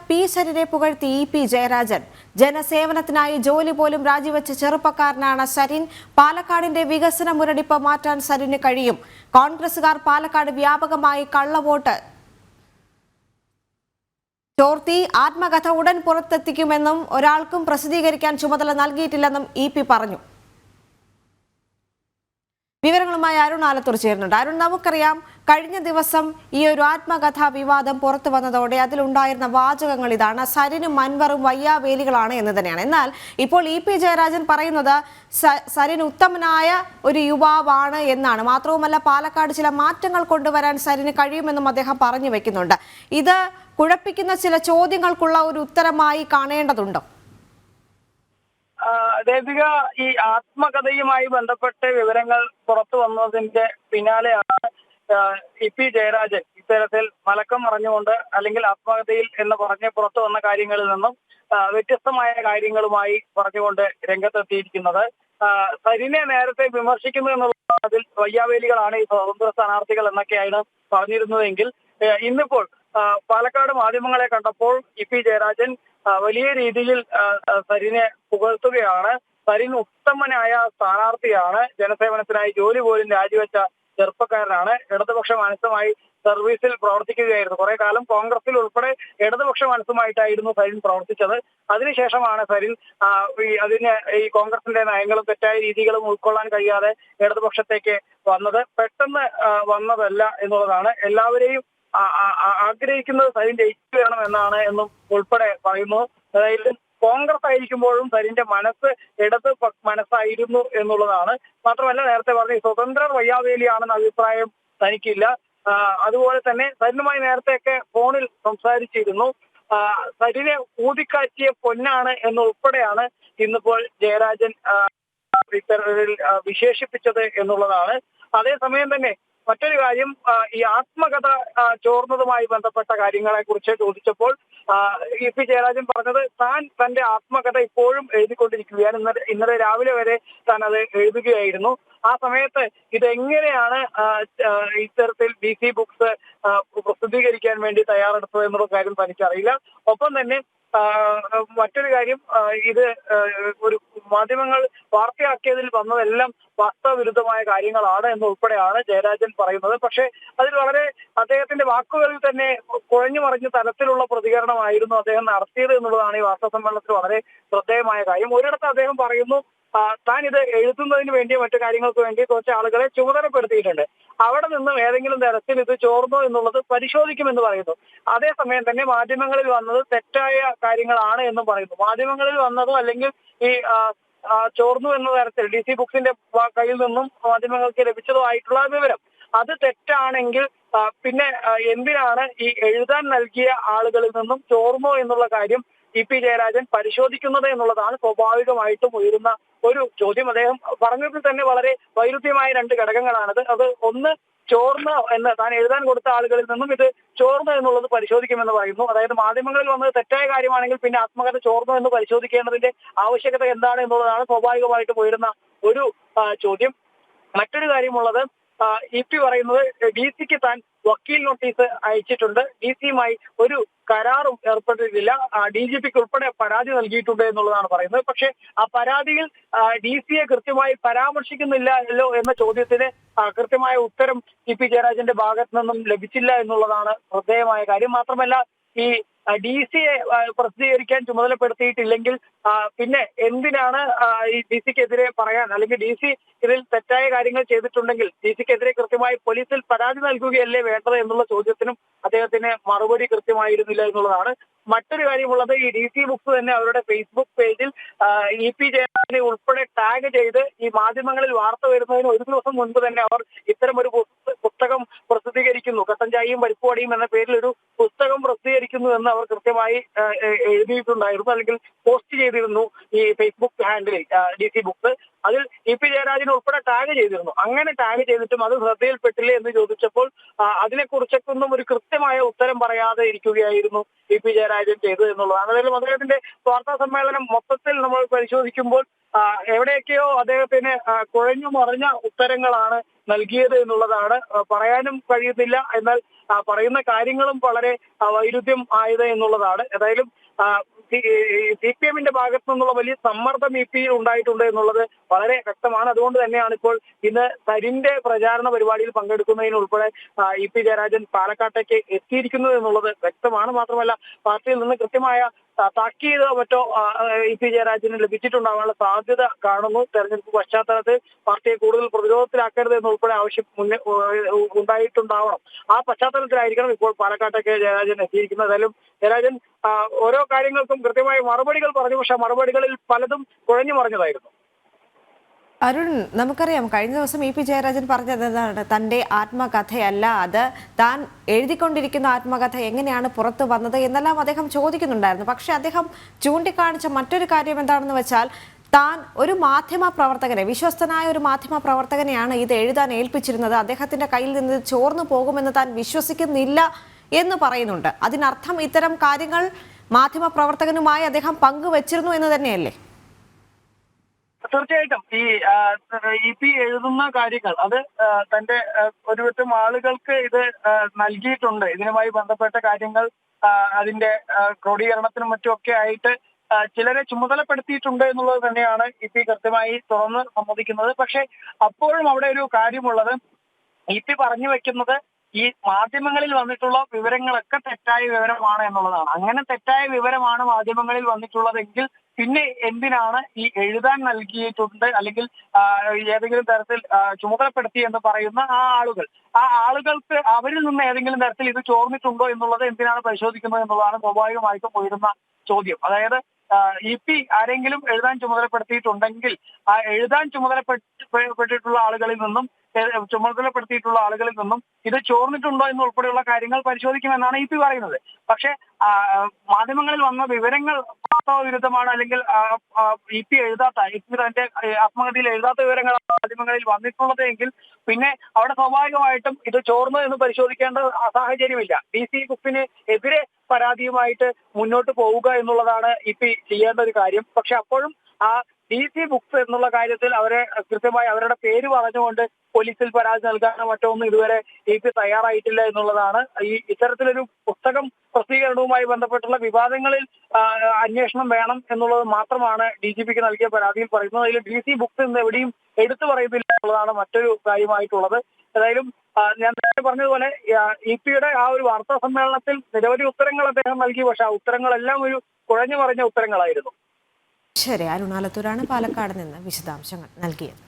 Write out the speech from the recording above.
P സരിനെ പുകഴ്ത്തി EP. Jayarajan. ജനസേവനത്തിനായി ജോലി പോലും രാജിവെച്ച ചെറുപ്പക്കാരനാണ് സരിൻ. പാലക്കാടിന്റെ വികസന മുരടിപ്പ് മാറ്റാൻ സരിന് കഴിയും. കോൺഗ്രസുകാർ പാലക്കാട് വ്യാപകമായി കള്ളവോട്ട് ചോർത്തി. ആത്മകഥ ഉടൻ പുറത്തെത്തിക്കുമെന്നും ഒരാൾക്കും പ്രസിദ്ധീകരിക്കാൻ ചുമതല നൽകിയിട്ടില്ലെന്നും ഇ.പി. പറഞ്ഞു. വിവരങ്ങളുമായി അരുൺ ആലത്തൂർ ചേരുന്നുണ്ട്. അരുൺ, നമുക്കറിയാം കഴിഞ്ഞ ദിവസം ഈ ഒരു ആത്മകഥാ വിവാദം പുറത്തു വന്നതോടെ അതിലുണ്ടായിരുന്ന വാചകങ്ങൾ ഇതാണ്: സരിനും അൻവറും വയ്യാവേലികളാണ് എന്ന് തന്നെയാണ്. എന്നാൽ ഇപ്പോൾ ഇ.പി. ജയരാജൻ പറയുന്നത് സരിൻ ഉത്തമനായ ഒരു യുവാവാണ് എന്നാണ്. മാത്രവുമല്ല, പാലക്കാട് ചില മാറ്റങ്ങൾ കൊണ്ടുവരാൻ സരിന് കഴിയുമെന്നും അദ്ദേഹം പറഞ്ഞു വെക്കുന്നുണ്ട്. ഇത് കുഴപ്പിക്കുന്ന ചില ചോദ്യങ്ങൾക്കുള്ള ഒരു ഉത്തരമായി കാണേണ്ടതുണ്ടോ? ദേവിക, ഈ ആത്മകഥയുമായി ബന്ധപ്പെട്ട് വിവരങ്ങൾ പുറത്തു വന്നതിന്റെ പിന്നാലെയാണ് ഇ.പി. ജയരാജൻ ഇത്തരത്തിൽ മലക്കം പറഞ്ഞുകൊണ്ട്, അല്ലെങ്കിൽ ആത്മകഥയിൽ എന്ന് പറഞ്ഞ് പുറത്തു വന്ന കാര്യങ്ങളിൽ നിന്നും വ്യത്യസ്തമായ കാര്യങ്ങളുമായി പറഞ്ഞുകൊണ്ട് രംഗത്തെത്തിയിരിക്കുന്നത്. സരിനെ നേരത്തെ വിമർശിക്കുന്നു എന്നുള്ള അതിൽ വയ്യാവേലികളാണ് ഈ സ്വതന്ത്ര സ്ഥാനാർത്ഥികൾ എന്നൊക്കെയാണ് പറഞ്ഞിരുന്നതെങ്കിൽ, ഇന്നിപ്പോൾ പാലക്കാട് മാധ്യമങ്ങളെ കണ്ടപ്പോൾ ഇ.പി. ജയരാജൻ വലിയ രീതിയിൽ സരിനെ പുകഴ്ത്തുകയാണ്. സരിൻ ഉത്തമനായ സ്ഥാനാർത്ഥിയാണ്. ജനസേവനത്തിനായി ജോലി പോലും രാജിവെച്ച ചെറുപ്പക്കാരനാണ്. ഇടതുപക്ഷ മനസ്സുമായി സർവീസിൽ പ്രവർത്തിക്കുകയായിരുന്നു. കുറെ കാലം കോൺഗ്രസിൽ ഉൾപ്പെടെ ഇടതുപക്ഷ മനസ്സുമായിട്ടായിരുന്നു സരിൻ പ്രവർത്തിച്ചത്. അതിനുശേഷമാണ് സരിൻ ഈ കോൺഗ്രസിന്റെ നയങ്ങളും തെറ്റായ രീതികളും ഉൾക്കൊള്ളാൻ കഴിയാതെ ഇടതുപക്ഷത്തേക്ക് വന്നത്. പെട്ടെന്ന് വന്നതല്ല എന്നുള്ളതാണ്. എല്ലാവരെയും ആഗ്രഹിക്കുന്നത് സരിൻ ജയിക്കുകയാണ് എന്നാണ് എന്നും ഉൾപ്പെടെ പറയുന്നു. അതായത് കോൺഗ്രസ് ആയിരിക്കുമ്പോഴും സരിന്റെ മനസ്സ് ഇടത് മനസ്സായിരുന്നു എന്നുള്ളതാണ്. മാത്രമല്ല, നേരത്തെ പറഞ്ഞ സ്വതന്ത്രർ വയ്യാവേലിയാണെന്ന അഭിപ്രായം തനിക്കില്ല. അതുപോലെ തന്നെ സരിനുമായി നേരത്തെയൊക്കെ ഫോണിൽ സംസാരിച്ചിരുന്നു. സരിനെ ഊതിക്കാറ്റിയ പൊന്നാണ് എന്നുൾപ്പെടെയാണ് ഇന്നിപ്പോൾ ജയരാജൻ ഇത്തരത്തിൽ വിശേഷിപ്പിച്ചത് എന്നുള്ളതാണ്. അതേസമയം തന്നെ മറ്റൊരു കാര്യം, ഈ ആത്മകഥ ചോർന്നതുമായി ബന്ധപ്പെട്ട കാര്യങ്ങളെ കുറിച്ച് ചോദിച്ചപ്പോൾ ഇ.പി. ജയരാജൻ പറഞ്ഞത് താൻ തന്റെ ആത്മകഥ ഇപ്പോഴും എഴുതിക്കൊണ്ടിരിക്കുകയാണ്. ഇന്നലെ രാവിലെ വരെ താൻ അത് എഴുതുകയായിരുന്നു. ആ സമയത്ത് ഇതെങ്ങനെയാണ് ഇത്തരത്തിൽ DC ബുക്സ് പ്രസിദ്ധീകരിക്കാൻ വേണ്ടി തയ്യാറെടുത്തത് എന്നുള്ള കാര്യം തനിക്കറിയില്ല. ഒപ്പം തന്നെ മറ്റൊരു കാര്യം, ഇത് ഒരു മാധ്യമങ്ങൾ വാർത്തയാക്കിയതിൽ വന്നതെല്ലാം വാസ്തവവിരുദ്ധമായ കാര്യങ്ങളാണ് എന്നുൾപ്പെടെയാണ് ജയരാജൻ പറയുന്നത്. പക്ഷേ അതിൽ വളരെ അദ്ദേഹത്തിന്റെ വാക്കുകളിൽ തന്നെ കുഴഞ്ഞു മറിഞ്ഞ തരത്തിലുള്ള പ്രതികരണമായിരുന്നു അദ്ദേഹം നടത്തിയത് എന്നുള്ളതാണ് ഈ വാർത്താ സമ്മേളനത്തിൽ വളരെ ശ്രദ്ധേയമായ കാര്യം. ഒരിടത്ത് അദ്ദേഹം പറയുന്നു, താൻ ഇത് എഴുതുന്നതിന് വേണ്ടി മറ്റു കാര്യങ്ങൾക്ക് വേണ്ടി കുറച്ച് ആളുകളെ ചുമതലപ്പെടുത്തിയിട്ടുണ്ട്. അവിടെ നിന്നും ഏതെങ്കിലും തരത്തിൽ ഇത് ചോർന്നോ എന്നുള്ളത് പരിശോധിക്കുമെന്ന് പറയുന്നു. അതേസമയം തന്നെ മാധ്യമങ്ങളിൽ വന്നത് തെറ്റായ കാര്യങ്ങളാണ് എന്നും പറയുന്നു. മാധ്യമങ്ങളിൽ വന്നതോ അല്ലെങ്കിൽ ഈ ചോർന്നു എന്ന തരത്തിൽ DC ബുക്സിന്റെ കയ്യിൽ നിന്നും മാധ്യമങ്ങൾക്ക് ലഭിച്ചതോ ആയിട്ടുള്ള വിവരം അത് തെറ്റാണെങ്കിൽ പിന്നെ എന്തിനാണ് ഈ എഴുതാൻ നൽകിയ ആളുകളിൽ നിന്നും ചോർന്നോ എന്നുള്ള കാര്യം ഇ.പി. ജയരാജൻ പരിശോധിക്കുന്നത് എന്നുള്ളതാണ് സ്വാഭാവികമായിട്ടും ഉയരുന്ന ഒരു ചോദ്യം. അദ്ദേഹം പറഞ്ഞതിൽ തന്നെ വളരെ വൈരുദ്ധ്യമായ രണ്ട് ഘടകങ്ങളാണത്. അത് ഒന്ന്, ചോർന്ന് എന്ന് താൻ എഴുതാൻ കൊടുത്ത ആളുകളിൽ നിന്നും ഇത് ചോർന്നു എന്നുള്ളത് പരിശോധിക്കുമെന്ന് പറയുന്നു. അതായത് മാധ്യമങ്ങളിൽ വന്നത് തെറ്റായ കാര്യമാണെങ്കിൽ പിന്നെ ആത്മകഥ ചോർന്നു എന്ന് പരിശോധിക്കേണ്ടതിന്റെ ആവശ്യകത എന്താണ് എന്നുള്ളതാണ് സ്വാഭാവികമായിട്ടും ഉയരുന്ന ഒരു ചോദ്യം. മറ്റൊരു കാര്യമുള്ളത്, ഇ.പി. പറയുന്നത് DC-ക്ക് താൻ വക്കീൽ നോട്ടീസ് അയച്ചിട്ടുണ്ട്. DC-യുമായി ഒരു കരാറും ഏർപ്പെട്ടിട്ടില്ല. DGP-ക്ക് ഉൾപ്പെടെ പരാതി നൽകിയിട്ടുണ്ട് എന്നുള്ളതാണ് പറയുന്നത്. പക്ഷേ ആ പരാതിയിൽ DC-യെ കൃത്യമായി പരാമർശിക്കുന്നില്ലല്ലോ എന്ന ചോദ്യത്തിന് കൃത്യമായ ഉത്തരം ഇ.പി. ജയരാജന്റെ ഭാഗത്ത് നിന്നും ലഭിച്ചില്ല എന്നുള്ളതാണ് ശ്രദ്ധേയമായ കാര്യം. മാത്രമല്ല, ഈ DC-യെ പ്രസിദ്ധീകരിക്കാൻ ചുമതലപ്പെടുത്തിയിട്ടില്ലെങ്കിൽ പിന്നെ എന്തിനാണ് ഈ DC-ക്കെതിരെ പറയാൻ, അല്ലെങ്കിൽ DC ഇതിൽ തെറ്റായ കാര്യങ്ങൾ ചെയ്തിട്ടുണ്ടെങ്കിൽ DC-ക്കെതിരെ കൃത്യമായി പോലീസിൽ പരാതി നൽകുകയല്ലേ വേണ്ടത് എന്നുള്ള ചോദ്യത്തിനും അദ്ദേഹത്തിന് മറുപടി കൃത്യമായിരുന്നില്ല എന്നുള്ളതാണ്. മറ്റൊരു കാര്യമുള്ളത്, ഈ DC ബുക്സ് തന്നെ അവരുടെ ഫേസ്ബുക്ക് പേജിൽ ഇ.പി. ജയരാജനെ ഉൾപ്പെടെ ടാഗ് ചെയ്ത് ഈ മാധ്യമങ്ങളിൽ വാർത്ത വരുന്നതിന് ഒരു ദിവസം മുൻപ് തന്നെ അവർ ഇത്തരമൊരു പുസ്തകം പ്രസിദ്ധീകരിക്കുന്നു, കട്ടൻ ചായയും പരിപ്പുവടിയും എന്ന പേരിൽ ഒരു പുസ്തകം പ്രസിദ്ധീകരിക്കുന്നു എന്ന് അവർ കൃത്യമായി എഴുതിയിട്ടുണ്ടായിരുന്നു, അല്ലെങ്കിൽ പോസ്റ്റ് ചെയ്തിരുന്നു ഈ ഫേസ്ബുക്ക് ഹാൻഡിലിൽ DC ബുക്സ്. അതിൽ ഇ.പി. ജയരാജനെ ഉൾപ്പെടെ ടാഗ് ചെയ്തിരുന്നു. അങ്ങനെ ടാഗ് ചെയ്തിട്ടും അത് ശ്രദ്ധയിൽപ്പെട്ടില്ലേ എന്ന് ചോദിച്ചപ്പോൾ അതിനെക്കുറിച്ചൊന്നും ഒരു കൃത്യമായ ഉത്തരം പറയാതെ ഇരിക്കുകയായിരുന്നു ഇ.പി. ജയരാജൻ ചെയ്തത് എന്നുള്ളതാണ്. അതായത് അദ്ദേഹത്തിന്റെ വാർത്താ സമ്മേളനം മൊത്തത്തിൽ നമ്മൾ പരിശോധിക്കുമ്പോൾ എവിടെയൊക്കെയോ അദ്ദേഹത്തിന് കുഴഞ്ഞു മറിഞ്ഞ ഉത്തരങ്ങളാണ് നൽകിയത് എന്നുള്ളതാണ് പറയാനും കഴിയുന്നില്ല. എന്നാൽ പറയുന്ന കാര്യങ്ങളും വളരെ വൈരുദ്ധ്യം ആയത് എന്നുള്ളതാണ്. ഏതായാലും CPM-ന്റെ ഭാഗത്തു നിന്നുള്ള വലിയ സമ്മർദ്ദം ഇ.പി ഉണ്ടായിട്ടുണ്ട് എന്നുള്ളത് വളരെ വ്യക്തമാണ്. അതുകൊണ്ട് തന്നെയാണ് ഇപ്പോൾ ഇന്ന് സരിന്റെ പ്രചാരണ പരിപാടിയിൽ പങ്കെടുക്കുന്നതിനുൾപ്പെടെ ഇ.പി. ജയരാജൻ പാലക്കാട്ടേക്ക് എത്തിയിരിക്കുന്നത് എന്നുള്ളത് വ്യക്തമാണ്. മാത്രമല്ല പാർട്ടിയിൽ നിന്ന് കൃത്യമായ താക്കീതോ മറ്റോ ഇ.പി. ജയരാജന് ലഭിച്ചിട്ടുണ്ടാകാനുള്ള സാധ്യത കാണുന്നു. തെരഞ്ഞെടുപ്പ് പശ്ചാത്തലത്തിൽ പാർട്ടിയെ കൂടുതൽ പ്രതിരോധത്തിലാക്കരുത് എന്നുൾപ്പെടെ ആവശ്യം ഉണ്ടായിട്ടുണ്ടാവണം. ആ പശ്ചാത്തലത്തിലായിരിക്കണം ഇപ്പോൾ പാലക്കാട്ടേക്ക് ജയരാജൻ എത്തിയിരിക്കുന്നത്. ഏതായാലും ജയരാജൻ ഓരോ കാര്യങ്ങൾക്കും കൃത്യമായ മറുപടികൾ പറഞ്ഞു. പക്ഷെ മറുപടികളിൽ പലതും കുഴഞ്ഞു മറിഞ്ഞതായിരുന്നു. അരുൺ, നമുക്കറിയാം കഴിഞ്ഞ ദിവസം ഇ.പി. ജയരാജൻ പറഞ്ഞത് എന്താണ്? തൻ്റെ ആത്മകഥയല്ല അത്, താൻ എഴുതിക്കൊണ്ടിരിക്കുന്ന ആത്മകഥ എങ്ങനെയാണ് പുറത്തു വന്നത് എന്നെല്ലാം അദ്ദേഹം ചോദിക്കുന്നുണ്ടായിരുന്നു. പക്ഷെ അദ്ദേഹം ചൂണ്ടിക്കാണിച്ച മറ്റൊരു കാര്യം എന്താണെന്ന് വെച്ചാൽ താൻ ഒരു മാധ്യമ പ്രവർത്തകനെ, വിശ്വസ്തനായ ഒരു മാധ്യമ പ്രവർത്തകനെയാണ് ഇത് എഴുതാൻ ഏൽപ്പിച്ചിരുന്നത്, അദ്ദേഹത്തിന്റെ കയ്യിൽ നിന്ന് ചോർന്നു പോകുമെന്ന് താൻ വിശ്വസിക്കുന്നില്ല എന്ന് പറയുന്നുണ്ട്. അതിനർത്ഥം ഇത്തരം കാര്യങ്ങൾ മാധ്യമ പ്രവർത്തകനുമായി അദ്ദേഹം പങ്കുവച്ചിരുന്നു എന്ന് തന്നെയല്ലേ? തീർച്ചയായിട്ടും ഈ ഇ.പി എഴുതുന്ന കാര്യങ്ങൾ അത് തന്റെ ഒരുവിധം ആളുകൾക്ക് ഇത് നൽകിയിട്ടുണ്ട്. ഇതിനുമായി ബന്ധപ്പെട്ട കാര്യങ്ങൾ അതിന്റെ ക്രോഡീകരണത്തിനും മറ്റുമൊക്കെ ആയിട്ട് ചിലരെ ചുമതലപ്പെടുത്തിയിട്ടുണ്ട് എന്നുള്ളത് തന്നെയാണ് ഇ.പി കൃത്യമായി തുറന്ന് സമ്മതിക്കുന്നത്. പക്ഷെ അപ്പോഴും അവിടെ ഒരു കാര്യമുള്ളത്, ഇ.പി പറഞ്ഞു വെക്കുന്നത് ഈ മാധ്യമങ്ങളിൽ വന്നിട്ടുള്ള വിവരങ്ങളൊക്കെ തെറ്റായ വിവരമാണ് എന്നുള്ളതാണ്. അങ്ങനെ തെറ്റായ വിവരമാണ് മാധ്യമങ്ങളിൽ വന്നിട്ടുള്ളതെങ്കിൽ പിന്നെ എന്തിനാണ് ഈ എഴുതാൻ നൽകിയിട്ടുണ്ട് അല്ലെങ്കിൽ ഏതെങ്കിലും തരത്തിൽ ചുമതലപ്പെടുത്തി എന്ന് പറയുന്ന ആ ആളുകൾക്ക് അവരിൽ നിന്ന് ഏതെങ്കിലും തരത്തിൽ ഇത് ചോർന്നിട്ടുണ്ടോ എന്നുള്ളത് എന്തിനാണ് പരിശോധിക്കുന്നത് എന്നുള്ളതാണ് സ്വാഭാവികമായിട്ടും ഉയരുന്ന ചോദ്യം. അതായത് ഇ.പി ആരെങ്കിലും എഴുതാൻ ചുമതലപ്പെടുത്തിയിട്ടുണ്ടെങ്കിൽ ആ എഴുതാൻ ചുമതലപ്പെട്ടിട്ടുള്ള ആളുകളിൽ നിന്നും ഇത് ചോർന്നിട്ടുണ്ടോ എന്നുൾപ്പെടെയുള്ള കാര്യങ്ങൾ പരിശോധിക്കുമെന്നാണ് ഇ.പി പറയുന്നത്. പക്ഷെ മാധ്യമങ്ങളിൽ വന്ന വിവരങ്ങൾ വിരുദ്ധമാണ് അല്ലെങ്കിൽ ഇ.പി തന്റെ ആത്മകഥയിൽ എഴുതാത്ത വിവരങ്ങൾ മാധ്യമങ്ങളിൽ വന്നിട്ടുള്ളത് എങ്കിൽ പിന്നെ അവിടെ സ്വാഭാവികമായിട്ടും ഇത് ചോർന്നു എന്ന് പരിശോധിക്കേണ്ട സാഹചര്യമില്ല. DC ബുക്കിന് എതിരെ പരാതിയുമായിട്ട് മുന്നോട്ട് പോവുക എന്നുള്ളതാണ് ഇ.പി ചെയ്യേണ്ട ഒരു കാര്യം. പക്ഷെ അപ്പോഴും ആ DC ബുക്സ് എന്നുള്ള കാര്യത്തിൽ അവരെ കൃത്യമായി അവരുടെ പേര് പറഞ്ഞുകൊണ്ട് പോലീസിൽ പരാതി നൽകാനോ മറ്റോ ഒന്നും ഇതുവരെ ഇ.പി തയ്യാറായിട്ടില്ല എന്നുള്ളതാണ്. ഇത്തരത്തിലൊരു പുസ്തകം പ്രസിദ്ധീകരണവുമായി ബന്ധപ്പെട്ടുള്ള വിവാദങ്ങളിൽ അന്വേഷണം വേണം എന്നുള്ളത് മാത്രമാണ് DGPക്ക് നൽകിയ പരാതിയിൽ പറയുന്നത്. അതിൽ DC ബുക്സ് എന്ന് എവിടെയും എടുത്തു പറയുന്നില്ല എന്നുള്ളതാണ് മറ്റൊരു കാര്യമായിട്ടുള്ളത്. ഏതായാലും ഞാൻ നേരത്തെ പറഞ്ഞതുപോലെ ഇ.പിയുടെ ആ ഒരു വാർത്താ സമ്മേളനത്തിൽ നിരവധി ഉത്തരങ്ങൾ അദ്ദേഹം നൽകി. പക്ഷെ ആ ഉത്തരങ്ങളെല്ലാം ഒരു കുഴഞ്ഞു മറിഞ്ഞ ഉത്തരങ്ങളായിരുന്നു. ശരി, അരുണാലത്തൂരാണ് പാലക്കാട് നിന്ന് വിശദാംശങ്ങൾ നൽകിയത്.